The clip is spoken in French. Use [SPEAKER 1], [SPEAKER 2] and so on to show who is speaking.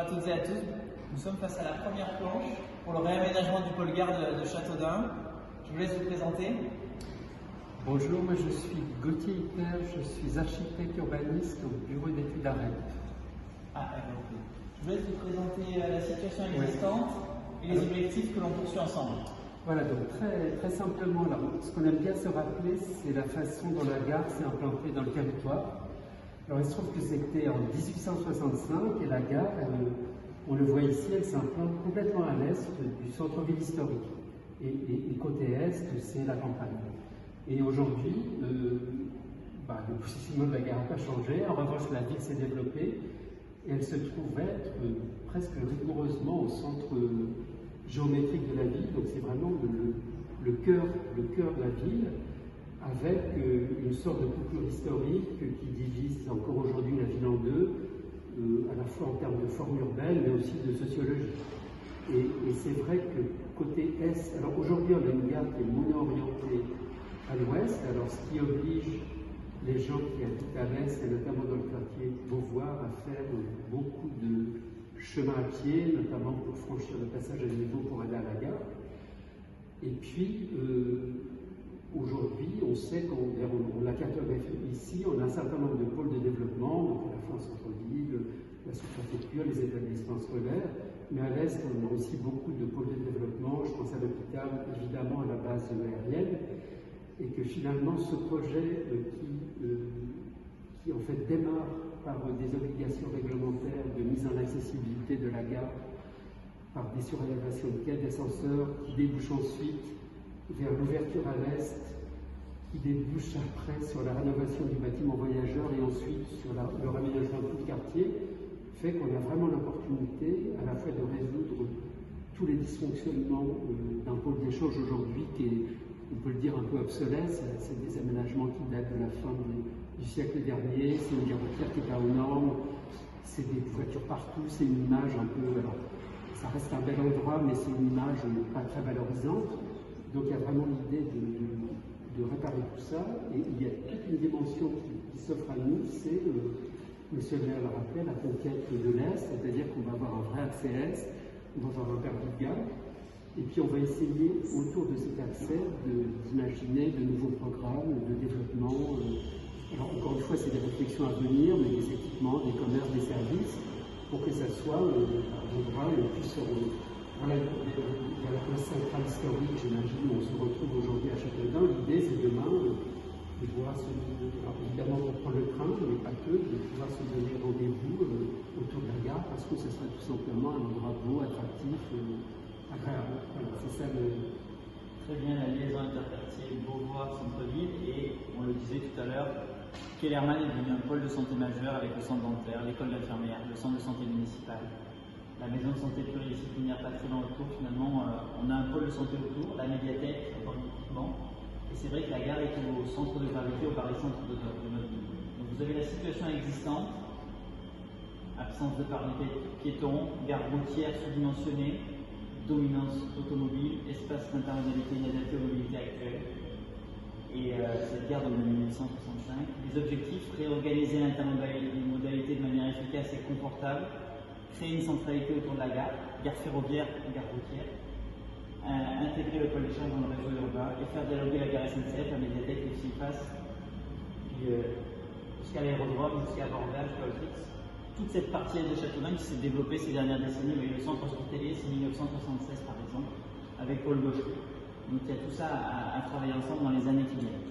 [SPEAKER 1] à toutes et à tous. Nous sommes face à la première planche pour le réaménagement du pôle gare de Châteaudun. Je vous laisse vous présenter.
[SPEAKER 2] Bonjour, moi je suis Gauthier Hyper, je suis architecte urbaniste au bureau d'études à Rennes.
[SPEAKER 1] Je vous laisse vous présenter la situation existante et les objectifs que l'on poursuit ensemble.
[SPEAKER 2] Voilà, donc très simplement, là, ce qu'on aime bien se rappeler, c'est la façon dont la gare s'est implantée dans le territoire. Alors il se trouve que c'était en 1865 et la gare, on le voit ici, elle s'implante complètement à l'est du centre-ville historique. Et côté est, c'est la campagne. Et aujourd'hui, le positionnement de la gare n'a pas changé. En revanche, la ville s'est développée et elle se trouve être presque rigoureusement au centre géométrique de la ville. Donc c'est vraiment le cœur de la ville, avec une sorte de coupure historique qui divise encore aujourd'hui la ville en deux, à la fois en termes de forme urbaine, mais aussi de sociologie. Et c'est vrai que côté est, alors aujourd'hui on a une gare qui est mono-orientée à l'ouest, alors ce qui oblige les gens qui habitent à l'est, et notamment dans le quartier Beauvoir, à faire beaucoup de chemin à pied, notamment pour franchir le passage à niveau pour aller à la gare. Et puis, aujourd'hui, on sait qu'on l'a cartographié ici, on a un certain nombre de pôles de développement, donc à la fois en centre-ville, la sous-préfecture, les établissements scolaires, mais à l'est, on a aussi beaucoup de pôles de développement, je pense à l'hôpital, évidemment à la base aérienne, et que finalement ce projet qui en fait démarre par des obligations réglementaires de mise en accessibilité de la gare, par des surélévations de quais d'ascenseurs, qui débouchent ensuite vers l'ouverture à l'est, qui débouche après sur la rénovation du bâtiment voyageur et ensuite sur le raménagement de tout le quartier, fait qu'on a vraiment l'opportunité à la fois de résoudre tous les dysfonctionnements d'un pôle d'échange aujourd'hui qui est, on peut le dire, un peu obsolète. C'est des aménagements qui datent de la fin du siècle dernier, c'est une gare routière qui n'est pas aux normes, c'est des voitures partout, c'est une image un peu... Alors, ça reste un bel endroit, mais c'est une image pas très valorisante. Donc il y a vraiment l'idée de réparer tout ça, et il y a toute une dimension qui s'offre à nous, c'est, monsieur le maire l'a rappelé, la conquête de l'Est, c'est-à-dire qu'on va avoir un vrai accès Est, on va avoir un permis de gare, et puis on va essayer, autour de cet accès, d'imaginer de nouveaux programmes de développement. Alors encore une fois, c'est des réflexions à venir, mais des équipements, des commerces, des services, pour que ça soit un endroit où on puisse... Voilà, il y a la place centrale historique, j'imagine, où on se retrouve aujourd'hui à Châteaudun. L'idée, c'est demain de pouvoir alors évidemment pour prendre le train, mais pas que, de pouvoir se donner rendez-vous autour de la gare, parce que ce sera tout simplement un endroit beau, attractif, agréable. Voilà, c'est ça le...
[SPEAKER 1] Très bien, la liaison interquartier Beauvoir, centre-ville, et on le disait tout à l'heure, Kellerman est devenu un pôle de santé majeur avec le centre dentaire, l'école d'infirmière, le centre de santé municipal, la maison de santé pluridisciplinaire pas très loin autour. Finalement, on a un pôle de santé autour, la médiathèque, encore équipement. Et c'est vrai que la gare est au centre de gravité, au barycentre de notre ville. Donc vous avez la situation existante, absence de parvis piétons, gare routière sous-dimensionnée, dominance automobile, espace d'intermodalité inadapté aux mobilités actuelles. Et cette gare date de 1965. Les objectifs: réorganiser l'intermodalité de manière efficace et confortable, créer une centralité autour de la gare ferroviaire et gare routière, intégrer le pôle d'échange dans le réseau urbain et faire dialoguer la gare SNCF, la médiathèque, les surfaces, jusqu'à l'aérodrome, jusqu'à Bordeaux, jusqu'à Auschwitz. Toute cette partie de Châteaudun qui s'est développée ces dernières décennies. Le centre hospitalier, c'est 1976 par exemple, avec Paul Gaucher. Donc il y a tout ça à travailler ensemble dans les années qui viennent.